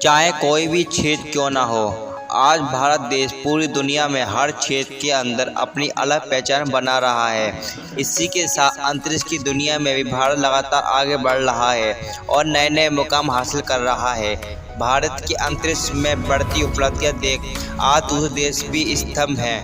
चाहे कोई भी क्षेत्र क्यों ना हो, आज भारत देश पूरी दुनिया में हर क्षेत्र के अंदर अपनी अलग पहचान बना रहा है। इसी के साथ अंतरिक्ष की दुनिया में भी भारत लगातार आगे बढ़ रहा है और नए नए मुकाम हासिल कर रहा है। भारत की अंतरिक्ष में बढ़ती उपलब्धियां देख आज दूसरे देश भी स्तंभ हैं।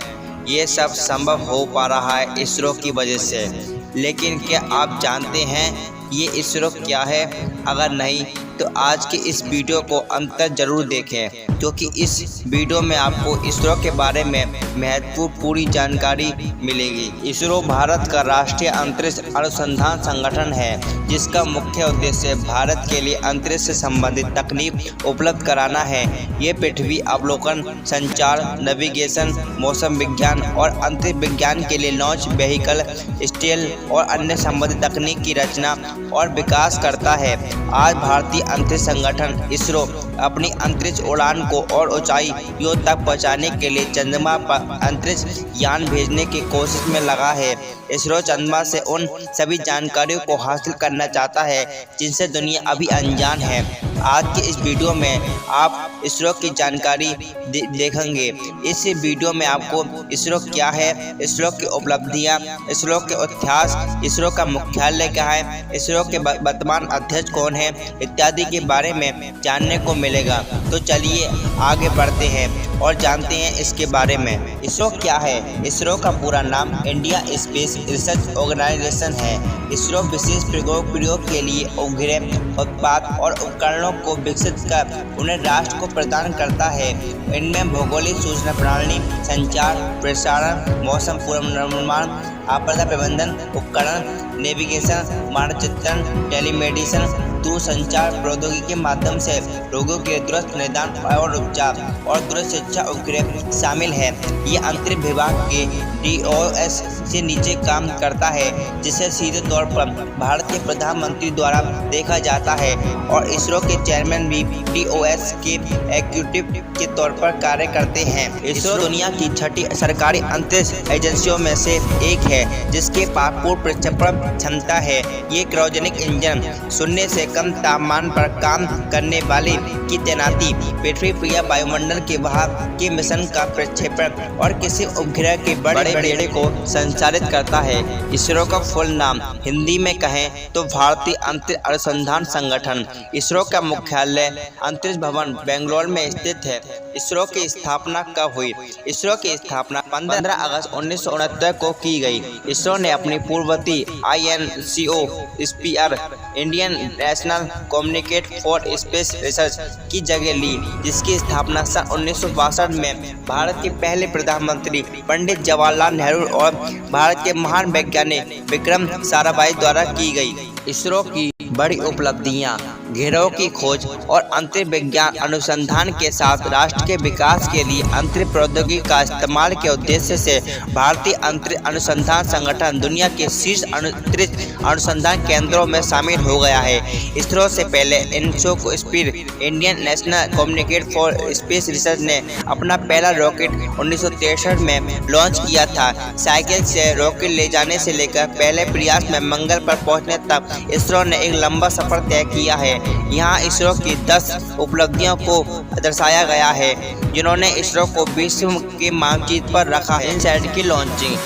ये सब संभव हो पा रहा है इसरो की वजह से। लेकिन क्या आप जानते हैं ये इसरो क्या है? अगर नहीं तो आज के इस वीडियो को अंत तक जरूर देखें, क्योंकि इस वीडियो में आपको इसरो के बारे में महत्वपूर्ण पूरी जानकारी मिलेगी। इसरो भारत का राष्ट्रीय अंतरिक्ष अनुसंधान संगठन है, जिसका मुख्य उद्देश्य भारत के लिए अंतरिक्ष से संबंधित तकनीक उपलब्ध कराना है। ये पृथ्वी अवलोकन, संचार, नेविगेशन, मौसम विज्ञान और अंतरिक्ष विज्ञान के लिए लॉन्च व्हीकल, स्टेल और अन्य संबंधित तकनीक की रचना और विकास करता है। आज भारतीय अंतरिक्ष संगठन इसरो अपनी अंतरिक्ष उड़ान को और ऊंचाइयों तक पहुंचाने के लिए चंद्रमा पर अंतरिक्ष यान भेजने की कोशिश में लगा है। इसरो चंद्रमा से उन सभी जानकारियों को हासिल करना चाहता है जिनसे दुनिया अभी अनजान है। आज के इस वीडियो में आप इसरो की जानकारी देखेंगे। इस वीडियो में आपको इसरो क्या है, इसरो की उपलब्धियां, इसरो के इतिहास, इसरो का मुख्यालय क्या है, इसरो के वर्तमान अध्यक्ष कौन है इत्यादि के बारे में जानने को मिलेगा। तो चलिए आगे बढ़ते हैं और जानते हैं इसके बारे में। इसरो क्या है? इसरो का पूरा नाम इंडिया स्पेस रिसर्च ऑर्गेनाइजेशन है। इसरो विशेष प्रयोग के लिए उपग्रह, उत्पाद और उपकरणों को विकसित कर उन्हें राष्ट्र को प्रदान करता है। इनमें भौगोलिक सूचना प्रणाली, संचार, प्रसारण, मौसम पूर्वानुमान, आपदा प्रबंधन उपकरण, नेविगेशन, मानचित्रण, टेलीमेडिसिन, दूरसंचार प्रौद्योगिकी के माध्यम से रोगों के तुरंत निदान और उपचार और दूर शिक्षा उपग्रह शामिल है। ये अंतरिक्ष विभाग के DOS से नीचे काम करता है, जिसे सीधे तौर पर भारत के प्रधानमंत्री द्वारा देखा जाता है और इसरो के चेयरमैन भी DOS के एग्जीक्यूटिव के तौर पर कार्य करते हैं। इसरो दुनिया की छठी सरकारी अंतरिक्ष एजेंसियों में से एक है, जिसके पास पूर्ण प्रक्षेपण क्षमता है। ये क्रायोजेनिक इंजन, शून्य से कम तापमान पर काम करने वाली की तैनाती, पृथ्वी या वायुमंडल के बाहर के मिशन का प्रक्षेपण और किसी उपग्रह के बड़े बेड़े को संचालित करता है। इसरो का फुल नाम हिंदी में कहें तो भारतीय अंतरिक्ष अनुसंधान संगठन। इसरो का मुख्यालय अंतरिक्ष भवन बेंगलोर में स्थित है। इसरो की स्थापना कब हुई? इसरो की स्थापना 15 अगस्त 1969 को की गई। इसरो ने अपनी पूर्ववर्ती INCO स्पीयर Indian national communicate for space research की जगह ली, जिसकी स्थापना सन 1962 में भारत के पहले प्रधानमंत्री पंडित जवाहरलाल नेहरू और भारत के महान वैज्ञानिक विक्रम साराभाई द्वारा की गई। इसरो की बड़ी उपलब्धियां ग्रहों की खोज और अंतरिक्ष विज्ञान अनुसंधान के साथ राष्ट्र के विकास के लिए अंतरिक्ष प्रौद्योगिकी का इस्तेमाल के उद्देश्य से भारतीय अंतरिक्ष अनुसंधान संगठन दुनिया के शीर्ष अंतरिक्ष अनुसंधान केंद्रों में शामिल हो गया है। इसरो से पहले INCO स्पीयर Indian national communicate for space research ने अपना पहला रॉकेट 1963 में लॉन्च किया था। साइकिल से रॉकेट ले जाने से लेकर पहले प्रयास में मंगल पर पहुंचने तक इसरो ने एक लंबा सफर तय किया है। यहाँ इसरो की 10 उपलब्धियों को दर्शाया गया है, जिन्होंने इसरो को विश्व के मानचित्र पर रखा है। इनसैट की लॉन्चिंग।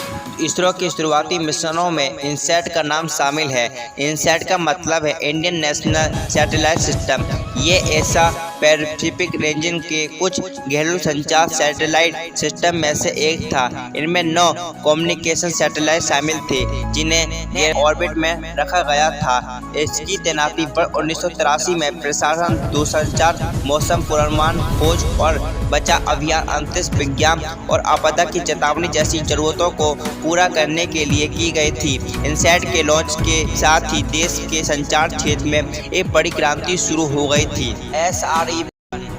इसरो के शुरुआती मिशनों में इनसैट का नाम शामिल है। इनसैट का मतलब है इंडियन नेशनल सैटेलाइट सिस्टम। ये ऐसा पैसिफिक रीजन के कुछ घरेलू संचार सैटेलाइट सिस्टम में से एक था। इनमें 9 कम्युनिकेशन सैटेलाइट शामिल थे, जिन्हें एयर ऑर्बिट में रखा गया था। इसकी तैनाती पर 1983 में प्रशासन, दूरसंचार, मौसम पूर्वानुमान, खोज और बचाव अभियान, अंतरिक्ष विज्ञान और आपदा की चेतावनी जैसी जरूरतों को पूरा करने के लिए की गई थी। इनसैट के लॉन्च के साथ ही देश के संचार क्षेत्र में एक बड़ी क्रांति शुरू हो गई थी। SRE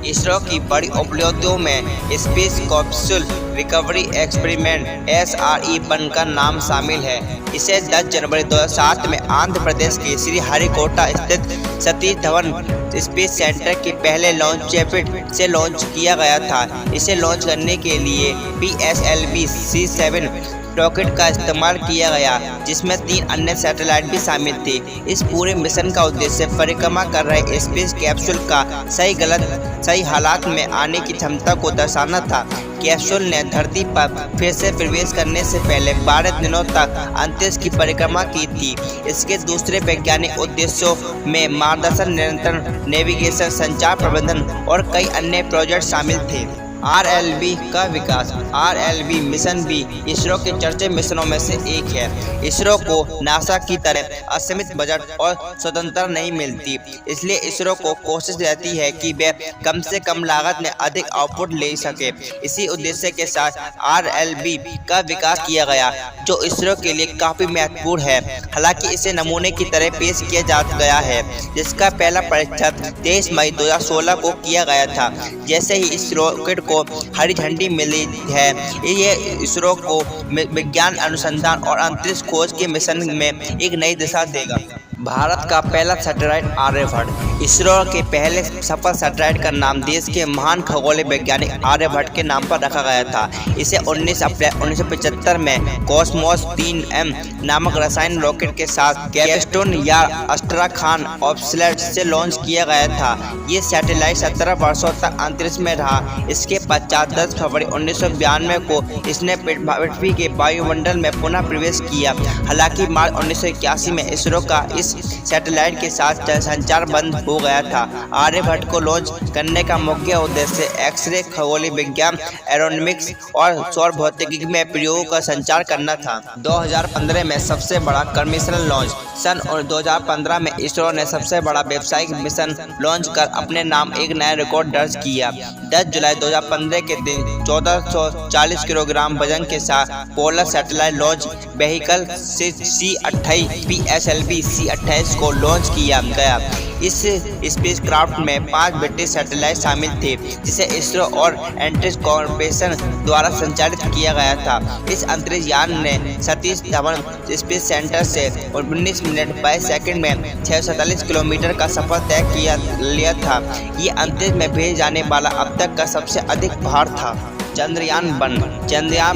इसरो की बड़ी उपलब्धियों में space capsule recovery experiment SRE-1 का नाम शामिल है। इसे 10 जनवरी 2007 में आंध्र प्रदेश के श्रीहरिकोटा स्थित सतीश धवन स्पेस सेंटर के पहले लॉन्च चैपिट से लॉन्च किया गया था। इसे लॉन्च करने के लिए PSLV C7 रॉकेट का इस्तेमाल किया गया, जिसमें 3 अन्य सैटेलाइट भी शामिल थे। इस पूरे मिशन का उद्देश्य परिक्रमा कर रहे स्पेस कैप्सूल का सही हालात में आने की क्षमता को दर्शाना था। कैप्सूल ने धरती पर फिर से प्रवेश करने से पहले 12 दिनों तक अंतरिक्ष की परिक्रमा की थी। इसके दूसरे वैज्ञानिक उद्देश्यों में मार्गदर्शन, निरंतर नेविगेशन, संचार प्रबंधन और कई अन्य प्रोजेक्ट शामिल थे। RLV का विकास। RLV मिशन भी इसरो के चर्चित मिशनों में से एक है। इसरो को नासा की तरह असीमित बजट और स्वतंत्रता नहीं मिलती, इसलिए इसरो को कोशिश रहती है कि वे कम से कम लागत में अधिक आउटपुट ले सके। इसी उद्देश्य के साथ RLV का विकास किया गया, जो इसरो के लिए काफी महत्वपूर्ण है। हालांकि इसे नमूने की तरह पेश किया जा गया है, जिसका पहला परीक्षण 23 मई 2016 को किया गया था। जैसे ही इस रॉकेट को हरी झंडी मिली है, ये इसरो को विज्ञान अनुसंधान और अंतरिक्ष खोज के मिशन में एक नई दिशा देगा। भारत का पहला सैटेलाइट आर्यभट्ट। इसरो के पहले सफल सैटेलाइट का नाम देश के महान खगोलीय वैज्ञानिक आर्यभट्ट के नाम पर रखा गया था। इसे 19 अप्रैल 1975 में कॉस्मोस 3M नामक रसायन रॉकेट के साथ कैपस्टोन या अस्ट्राखान ऑब्सलेट से लॉन्च किया गया था। ये सैटेलाइट 17 वर्षों तक अंतरिक्ष में रहा। इसके पश्चात 10 फरवरी 1992 को इसने पृथ्वी के वायुमंडल में पुनः प्रवेश किया। हालांकि मार्च 1981 में इसरो का इस सैटेलाइट के साथ संचार बंद हो गया था। आर्यभट्ट को लॉन्च करने का मुख्य उद्देश्य एक्सरे, खगोलीय विज्ञान, एरोनॉमिक्स और सौर भौतिकी में प्रयोगों का संचार करना था। 2015 में सबसे बड़ा कमर्शियल लॉन्च। सन 2015 में इसरो ने सबसे बड़ा व्यावसायिक मिशन लॉन्च कर अपने नाम एक नया रिकॉर्ड दर्ज किया। 10 जुलाई 2015 के दिन 1440 किलोग्राम वजन के साथ polar satellite launch vehicle C-28 PSLV C-28 को लॉन्च किया गया। इस स्पेसक्राफ्ट में 5 ब्रिटिश सैटेलाइट शामिल थे, जिसे इसरो और एंट्रिक्स कॉर्पोरेशन द्वारा संचालित किया गया था। इस अंतरिक्ष यान ने सतीश धवन स्पेस सेंटर से 19 मिनट 22 सेकंड में 647 किलोमीटर का सफर तय लिया था। ये अंतरिक्ष में भेजे जाने वाला अब तक का सबसे अधिक भार था। चंद्रयान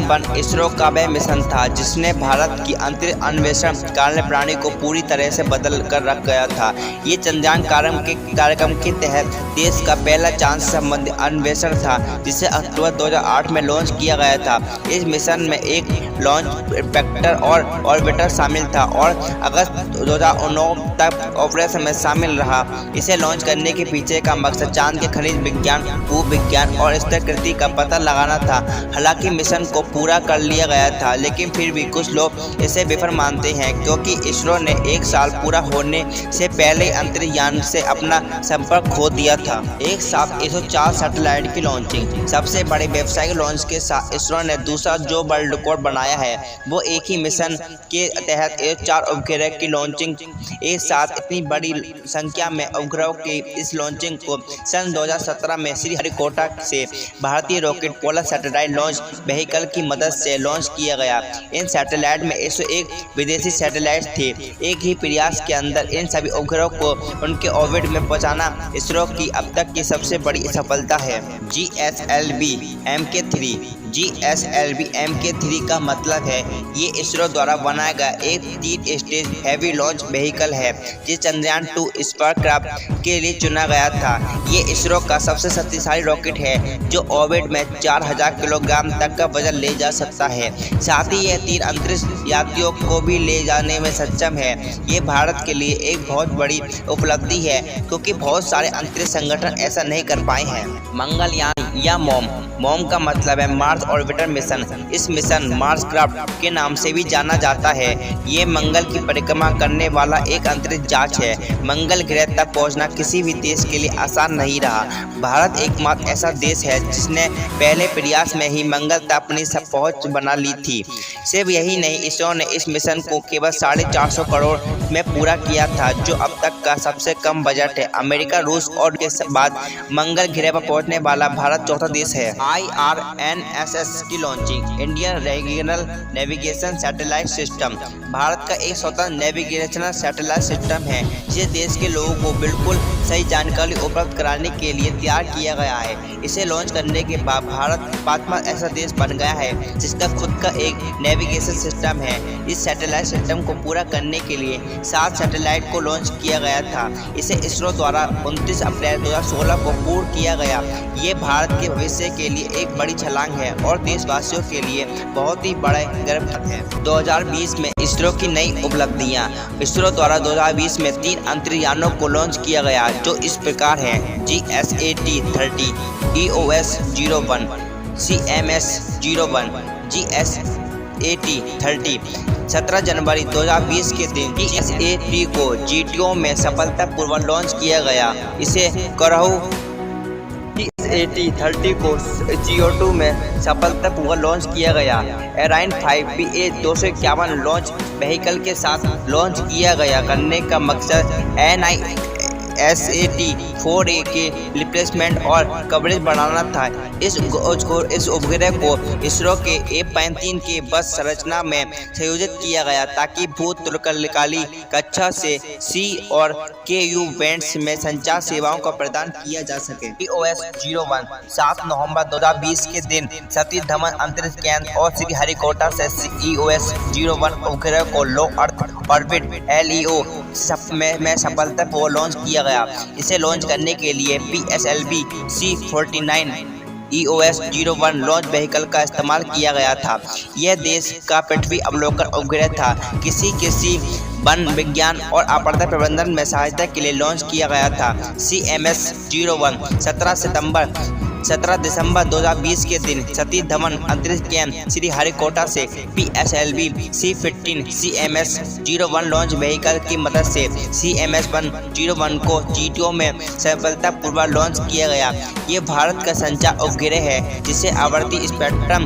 1 इसरो का वह मिशन था जिसने भारत की अंतरिक्ष अन्वेषण कार्यप्रणाली को पूरी तरह से बदल कर रख गया था। ये चंद्रयान कार्यक्रम के तहत देश का पहला चांद संबंधी अन्वेषण था, जिसे अक्टूबर 2008 में लॉन्च किया गया था। इस मिशन में एक लॉन्च वेक्टर और ऑर्बिटर शामिल था और अगस्त 2009 तक ऑपरेशन में शामिल रहा। इसे लॉन्च करने के पीछे का मकसद चांद के खनिज विज्ञान, भूविज्ञान और स्तरकृति का पता लगाना था। हालांकि मिशन को पूरा कर लिया गया था, लेकिन फिर भी कुछ लोग इसे विफल मानते हैं, क्योंकि इसरो ने 1 साल पूरा होने से पहले अंतरिक्ष यान से अपना संपर्क खो दिया था। एक साथ 104 सैटेलाइट की लॉन्चिंग। सबसे बड़े व्यावसायिक लॉन्च के साथ इसरो ने दूसरा जो वर्ल्ड रिकॉर्ड बनाया है, वो एक ही मिशन के तहत 104 उपग्रह की लॉन्चिंग। एक साथ इतनी बड़ी संख्या में उपग्रहों की इस लॉन्चिंग को सन 2017 में श्रीहरिकोटा से भारतीय rocket polar satellite launch vehicle की मदद से लॉन्च किया गया। इन सैटेलाइट में 101 विदेशी सैटेलाइट थे। एक ही प्रयास के अंदर इन सभी उपग्रहों को उनके ऑर्बिट में पहुंचाना इसरो की अब तक की सबसे बड़ी सफलता है। GSLV MK3। GSLV MK3 का मतलब है ये इसरो द्वारा बनाया गया एक 3 स्टेज हैवी लॉन्च व्हीकल है, जिसे चंद्रयान 2 स्पेसक्राफ्ट के लिए चुना गया था। ये इसरो का सबसे शक्तिशाली रॉकेट है जो ऑर्बिट में 4000 किलोग्राम तक का वजन ले जा सकता है। साथ ही यह 3 अंतरिक्ष यात्रियों को भी ले जाने में सक्षम है। ये भारत के लिए एक बहुत बड़ी उपलब्धि है, क्योंकि बहुत सारे अंतरिक्ष संगठन ऐसा नहीं कर पाए हैं। मंगलयान या मॉम का मतलब है मार्स ऑर्बिटर मिशन। इस मिशन मार्स क्राफ्ट के नाम से भी जाना जाता है। ये मंगल की परिक्रमा करने वाला एक अंतरिक्ष जहाज है। मंगल ग्रह तक पहुंचना किसी भी देश के लिए आसान नहीं रहा। भारत एकमात्र ऐसा देश है जिसने पहले प्रयास में ही मंगल तक अपनी पहुंच बना ली थी। सिर्फ यही नहीं, इसरो ने इस मिशन को केवल 450 करोड़ में पूरा किया था, जो अब तक का सबसे कम बजट है। अमेरिका, रूस और के बाद मंगल ग्रह पर पहुंचने वाला भारत चौथा देश है। IRNSS की launching. Indian regional navigation satellite system Bharat का एक स्वतंत्र नेविगेशनल सैटेलाइट सिस्टम है, जिसे देश के लोगों को बिल्कुल सही जानकारी उपलब्ध कराने के लिए तैयार किया गया है। इसे लॉन्च करने के बाद भारत 5वां ऐसा देश बन गया है जिसका खुद का एक नेविगेशन सिस्टम है। इस सैटेलाइट सिस्टम को पूरा करने के लिए 7 सैटेलाइट को लॉन्च किया गया था। इसे इसरो द्वारा 29 अप्रैल 2016 को पूर्ण किया गया। ये भारत के भविष्य के लिए एक बड़ी छलांग है और देशवासियों के लिए बहुत ही बड़ा गर्व है। 2020 में इसरो की नई उपलब्धियां। इसरो द्वारा 2020 में 3 अंतरिक्षयानों को लॉन्च किया गया जो इस प्रकार हैं: GSAT-30, EOS-01, CMS-01, GSAT-30। 17 जनवरी 2020 के दिन GSAT को GTO में सफलतापूर्वक लॉन्च किया गया। इसे करहु GSAT-30 को CO2 में सफलतापूर्वक लॉन्च किया गया। एराइन 5 PA-251 लॉन्च व्हीकल के साथ लॉन्च किया गया। करने का मकसद NISAT-4A के रिप्लेसमेंट और कवरेज बढ़ाना था। इस उपग्रह को इसरो के A-53 के बस संरचना में संयोजित किया गया ताकि भूतलकाली कक्षा से C और KU बैंड्स में संचार सेवाओं का प्रदान किया जा सके। EOS-01 7 नवंबर 2020 के दिन सतीश धवन अंतरिक्ष केंद्र और श्रीहरिकोटा से EOS-01 उपग्रह को लो अर्थ ऑर्बिट LEO में सफलतापूर्वक लॉन्च किया गया। इसे लॉन्च करने के लिए PSLV C-49 EOS-01 launch vehicle का इस्तेमाल किया गया था। यह देश का पृथ्वी अवलोकन उपग्रह था। किसी वन विज्ञान और आपदा प्रबंधन में सहायता के लिए लॉन्च किया गया था। CMS-01 17 दिसंबर 2020 के दिन सतीश धवन अंतरिक्ष केंद्र श्रीहरिकोटा से PSLV C-15 CMS-01 launch vehicle की मदद से CMS-01 को GTO में सफलतापूर्वक लॉन्च किया गया। ये भारत का संचार उपग्रह है जिसे आवर्ती स्पेक्ट्रम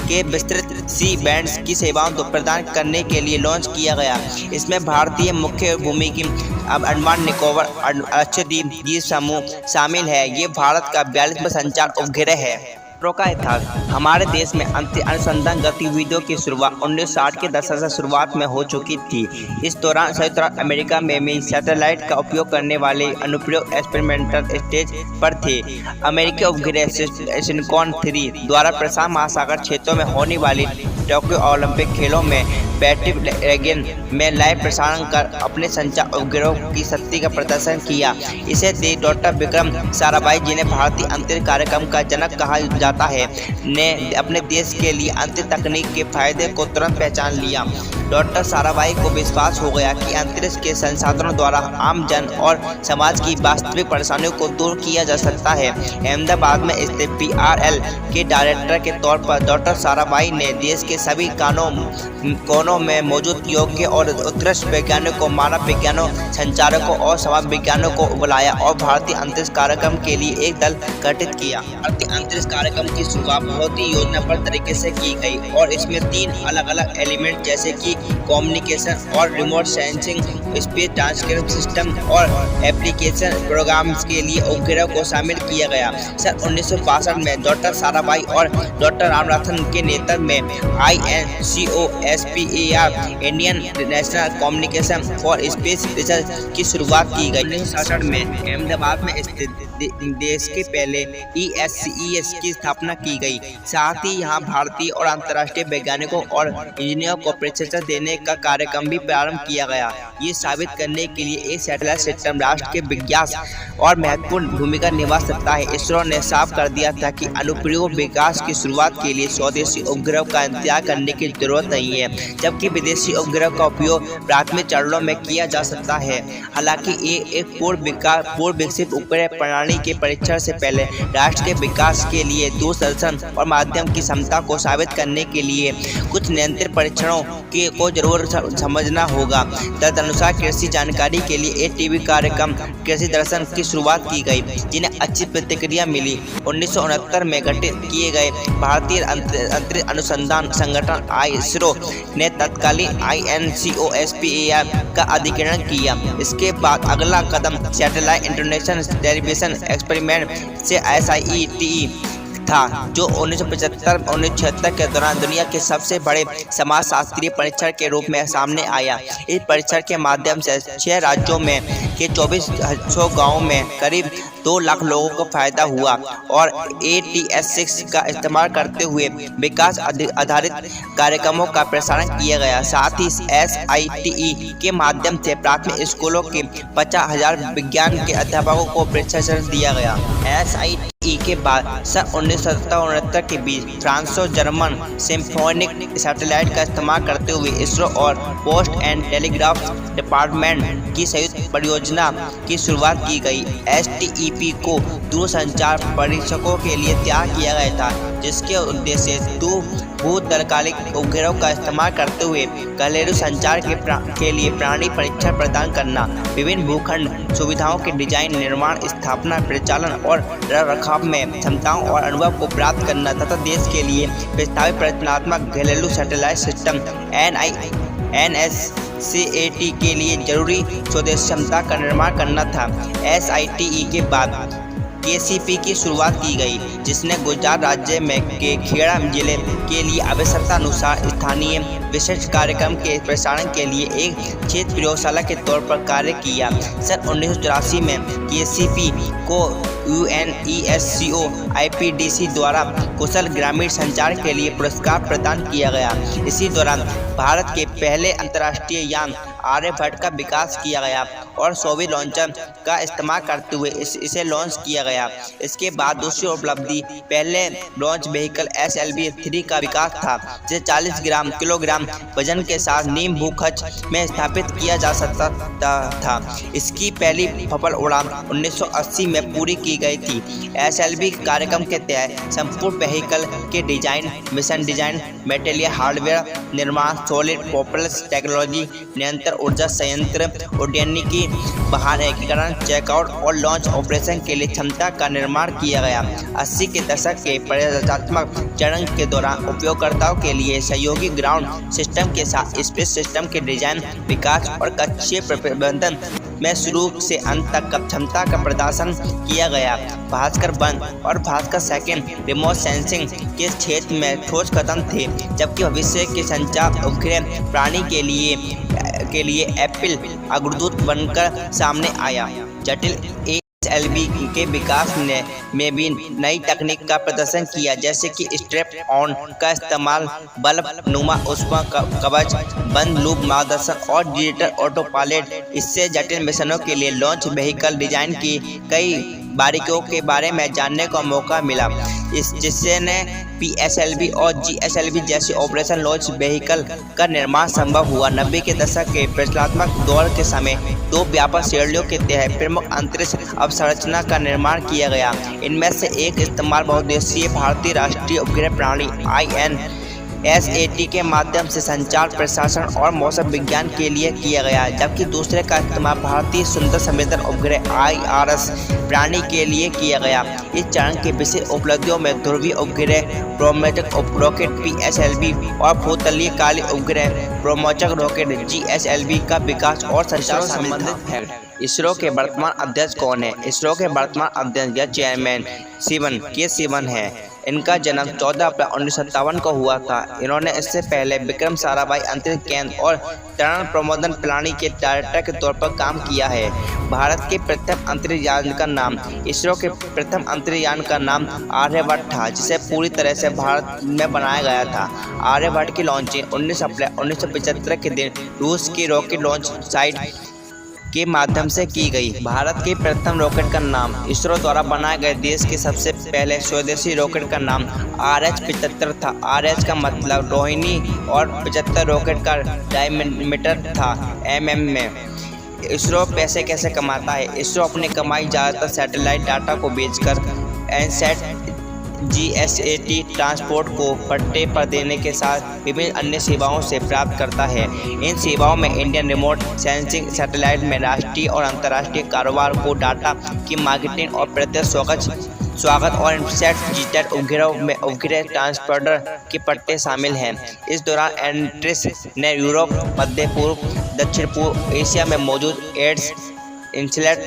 के विस्तृत C बैंड्स की सेवाओं प्रदान करने के लिए लॉन्च किया गया। इसमें भारतीय मुख्य भूमि की अंडमान निकोबार लक्षद्वीप द्वीप समूह शामिल है। ये भारत का 42वां संचार उपग्रह है। का इतिहास। हमारे देश में अनुसंधान गतिविधियों की शुरुआत 1960 के दशक से शुरुआत में हो चुकी थी। इस दौरान संयुक्त राज्य अमेरिका में भी सैटेलाइट का उपयोग करने वाले अनुप्रयोग एक्सपेरिमेंटल स्टेज पर थे। अमेरिकी उपग्रह सिनकॉन 3 द्वारा प्रशांत महासागर क्षेत्रों में होने वाली टोक्यो ओलंपिक खेलों में बैटिव रेगन में लाइव प्रसारण कर अपने संचार उपग्रहों की शक्ति का प्रदर्शन किया। इसे डॉक्टर विक्रम साराभाई, जिन्हें भारतीय अंतरिक्ष कार्यक्रम का जनक कहा जाता है, ने अपने देश के लिए अंतरिक्ष तकनीक के फायदे को तुरंत पहचान लिया। डॉक्टर साराभाई को विश्वास हो गया कि अंतरिक्ष के संसाधनों द्वारा आम जन और समाज की वास्तविक परेशानियों को दूर किया जा सकता है। अहमदाबाद में स्थित PRL के डायरेक्टर के तौर पर डॉक्टर साराभाई ने देश के सभी कोनों में मौजूद योग्य और उत्कृष्ट वैज्ञानिकों, मानव विज्ञानों, संचारकों और समाज विज्ञानों को बुलाया और भारतीय अंतरिक्ष कार्यक्रम के लिए एक दल गठित किया। भारतीय अंतरिक्ष कार्यक्रम की शुरुआत बहुत ही योजनाबद्ध तरीके से की गई और इसमें 3 अलग-अलग एलिमेंट जैसे कि कम्युनिकेशन और remote sensing, space transcript system और एप्लीकेशन प्रोग्राम्स के लिए उपग्रह को शामिल किया गया। सन 1962 में डॉक्टर साराभाई और डॉक्टर रामनाथन के नेतृत्व में INCOSPAR Indian national communication for space research की शुरुआत की गई। 1967 में अहमदाबाद में स्थित देश के पहले ESCES की स्थापना की गई। साथ ही यहाँ भारतीय और अंतर्राष्ट्रीय वैज्ञानिकों और इंजीनियरों को प्रशिक्षण देने का कार्यक्रम भी प्रारंभ किया गया। ये साबित करने के लिए एक सैटेलाइट सिस्टम राष्ट्र के विकास और महत्वपूर्ण भूमिका निभा सकता है। इसरो ने साफ कर दिया था कि अनुप्रयोग विकास की शुरुआत के लिए स्वदेशी उपग्रह का इंतजार करने की जरूरत नहीं है, जबकि विदेशी उपग्रह का उपयोग प्राथमिक चरणों में किया जा सकता है। हालांकि ये एक पूर्व विकसित उपग्रह प्रणाली के परीक्षण से पहले राष्ट्र के विकास के लिए दूरदर्शन और माध्यम की क्षमता को साबित करने के लिए कुछ नियंत्रित परीक्षणों को जरूर समझना होगा। तदनुसार कृषि जानकारी के लिए एक टीवी कार्यक्रम कृषि दर्शन की शुरुआत की गई, जिन्हें अच्छी प्रतिक्रिया मिली। 1969 में गठित किए गए भारतीय अंतरिक्ष अनुसंधान संगठन ISRO ने तत्कालीन INCOSPAR का अधिग्रहण किया। इसके बाद अगला कदम सैटेलाइट इंटरनेशनल टेलीविजन एक्सपेरिमेंट से SITE था, जो 1975-1976 के दौरान दुनिया के सबसे बड़े समाजशास्त्रीय परीक्षण के रूप में सामने आया। इस परीक्षण के माध्यम से 6 राज्यों में के 2400 गाँवों में करीब 2 लाख लोगों को फायदा हुआ और ATS6 का इस्तेमाल करते हुए विकास आधारित कार्यक्रमों का प्रसारण किया गया। साथ ही SITE के माध्यम से प्राथमिक स्कूलों के 50,000 विज्ञान के अध्यापकों को प्रशिक्षण दिया गया। SITE के बाद सन 1970-69 के बीच फ्रांसो जर्मन सिम्फोनिक सैटेलाइट का इस्तेमाल करते हुए इसरो और पोस्ट एंड टेलीग्राफ डिपार्टमेंट की संयुक्त परियोजना की शुरुआत की गई। STEP को दूरसंचार परीक्षकों के लिए तैयार किया गया था, जिसके उद्देश्य भूतलकालिक उपग्रहों का इस्तेमाल करते हुए घरेलू संचार के लिए प्राणी परीक्षण प्रदान करना, विभिन्न भूखंड सुविधाओं के डिजाइन, निर्माण, स्थापना, परिचालन और रखरखाव में क्षमताओं और अनुभव को प्राप्त करना तथा देश के लिए प्रस्तावित परिचालनात्मक घरेलू सैटेलाइट सिस्टम NSCAT के लिए जरूरी स्वदेशी क्षमता का निर्माण करना था। SITE के बाद KCP की शुरुआत की गई, जिसने गुजरात राज्य में के खेड़ा जिले के लिए आवश्यकता अनुसार स्थानीय विशिष्ट कार्यक्रम के प्रसारण के लिए एक क्षेत्र प्रयोगशाला के तौर पर कार्य किया। सन 1984 में KCP को UNESCO IPDC द्वारा कुशल ग्रामीण संचार के लिए पुरस्कार प्रदान किया गया। इसी दौरान भारत के पहले अंतर्राष्ट्रीय यान आर्यभट्ट का विकास किया गया और सोवियत लॉन्चर का इस्तेमाल करते हुए इसे लॉन्च किया गया। इसके बाद दूसरी उपलब्धि पहले लॉन्च व्हीकल SLV-3 का विकास था, जिसे 40 किलोग्राम वजन के साथ नीम भूखच में स्थापित किया जा सकता था। इसकी पहली सफल उड़ान 1980 में पूरी की गई थी। SLV कार्यक्रम के तहत संपूर्ण व्हीकल के design, mission design, material, hardware निर्माण, सॉलिड प्रोपल्शन टेक्नोलॉजी, नियंत्रण ऊर्जा संयंत्र, उड्डयनिकी, बाहर एकीकरण, चेकआउट और लॉन्च ऑपरेशन के लिए क्षमता का निर्माण किया गया। 80 के दशक के परिचयात्मक चरण के दौरान उपयोगकर्ताओं के लिए सहयोगी ग्राउंड सिस्टम के साथ स्पेस सिस्टम के डिजाइन, विकास और कक्षीय प्रबंधन में शुरू से अंत तक क्षमता का प्रदर्शन किया गया। भास्कर 1 और भास्कर 2 रिमोट सेंसिंग के क्षेत्र में ठोस कदम थे, जबकि भविष्य के संचार उपग्रह प्राणी के लिए एप्पल अग्रदूत बनकर सामने आया। जटिल SLV के विकास में भी नई तकनीक का प्रदर्शन किया, जैसे कि स्ट्रैप ऑन का इस्तेमाल, बल्ब नुमा ऊष्मा कवच, बंद लूप मार्गदर्शन और डिजिटल ऑटो पायलट। इससे जटिल मिशनों के लिए लॉन्च व्हीकल डिजाइन की कई बारीकियों के बारे में जानने का मौका मिला, जिससे PSLV और GSLV जैसे ऑपरेशन लॉन्च व्हीकल का निर्माण संभव हुआ। 90 के दशक के परिचालनात्मक दौर के समय 2 व्यापक श्रेणियों के तहत प्रमुख अंतरिक्ष अवसंरचना का निर्माण किया गया। इनमें से एक इस्तेमाल बहुउद्देशीय भारतीय राष्ट्रीय उपग्रह प्रणाली INSAT के माध्यम से संचार, प्रशासन और मौसम विज्ञान के लिए किया गया, जबकि दूसरे का इस्तेमाल भारतीय सुंदर संवेदन उपग्रह IRS प्रणाली के लिए किया गया। इस चरण के विशेष उपलब्धियों में ध्रुवीय उपग्रह प्रोमोचक रॉकेट PSLV और भूतलीय काली उपग्रह प्रोमोचक रॉकेट GSLV का विकास और संचार संबंधित है। इसरो के वर्तमान अध्यक्ष कौन है? इसरो के वर्तमान अध्यक्ष या चेयरमैन के सिवन है। इनका जन्म 14 अप्रैल 1957 को हुआ था। इन्होंने इससे पहले विक्रम साराभाई अंतरिक्ष केंद्र और तरण प्रबंधन प्रणाली के डायरेक्टर के तौर पर काम किया है। भारत के प्रथम अंतरिक्ष यान का नाम इसरो के प्रथम अंतरिक्ष यान का नाम आर्यभट्ट था, जिसे पूरी तरह से भारत में बनाया गया था। आर्यभट्ट की लॉन्चिंग 19 अप्रैल 1975 के दिन रूस की रॉकेट लॉन्च साइट के माध्यम से की गई। भारत के प्रथम रॉकेट का नाम इसरो द्वारा बनाए गए देश के सबसे पहले स्वदेशी रॉकेट का नाम RH-75 था। RH का मतलब रोहिणी और 75 रॉकेट का डायमीटर था mm में। इसरो पैसे कैसे कमाता है? इसरो अपनी कमाई ज़्यादातर सैटेलाइट डाटा को बेचकर एनसैट GSAT ट्रांसपोर्ट को पट्टे पर देने के साथ विभिन्न अन्य सेवाओं से प्राप्त करता है। इन सेवाओं में इंडियन रिमोट सेंसिंग सैटेलाइट में राष्ट्रीय और अंतर्राष्ट्रीय कारोबार को डाटा की मार्केटिंग और प्रत्यक्ष स्वागत और इनसैट डिजिटल उपग्रहों में उपग्रह ट्रांसपोर्टर के पट्टे शामिल हैं। इस दौरान एंट्रिस ने यूरोप, मध्य पूर्व, दक्षिण पूर्व एशिया में मौजूद एड्स, इंसैट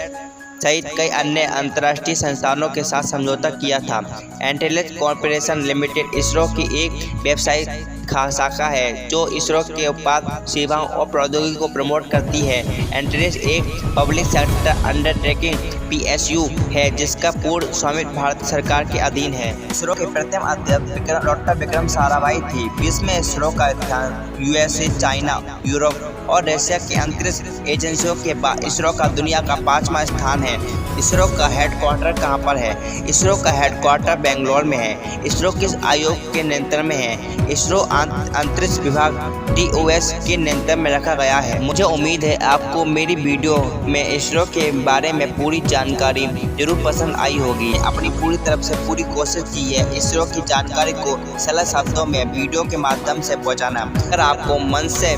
सहित कई अन्य अंतर्राष्ट्रीय संस्थानों के साथ समझौता किया था। एंटेलिस कॉर्पोरेशन लिमिटेड इसरो की एक वेबसाइट शाखा है जो इसरो के उत्पाद, सेवाओं और प्रौद्योगिकी को प्रमोट करती है। एंटेलिस एक पब्लिक सेक्टर अंडरटेकिंग PSU है जिसका पूर्ण स्वामित्व भारत सरकार के अधीन है। इसरो के प्रथम अध्यक्ष डॉक्टर विक्रम साराभाई थी। विश्व में इसरो का स्थान USA, चाइना, यूरोप और रशिया के अंतरिक्ष एजेंसियों के बाद इसरो का दुनिया का 5वां स्थान है। इसरो का हेडक्वार्टर कहाँ पर है? इसरो का हेडक्वार्टर बेंगलोर में है। इसरो किस आयोग के नियंत्रण में है? इसरो अंतरिक्ष विभाग DOS के नियंत्रण में रखा गया है। मुझे उम्मीद है आपको मेरी वीडियो में इसरो के बारे में पूरी जानकारी जरूर पसंद आई होगी। अपनी पूरी तरफ से पूरी कोशिश की है इसरो की जानकारी को सरल शब्दों में वीडियो के माध्यम से पहुंचाना। अगर आपको मन से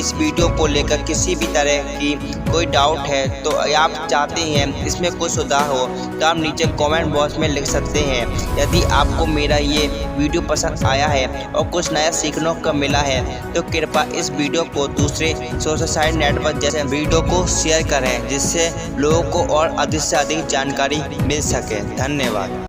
इस वीडियो को लेकर किसी भी तरह की कोई डाउट है तो आप चाहते हैं इसमें कुछ सुधार हो तो आप नीचे कमेंट बॉक्स में लिख सकते हैं। यदि आपको मेरा ये वीडियो पसंद आया है और कुछ नया सीखने को मिला है तो कृपया इस वीडियो को दूसरे सोशल साइट नेटवर्क जैसे वीडियो को शेयर करें जिससे लोगों को और अधिक से अधिक जानकारी मिल सके। धन्यवाद।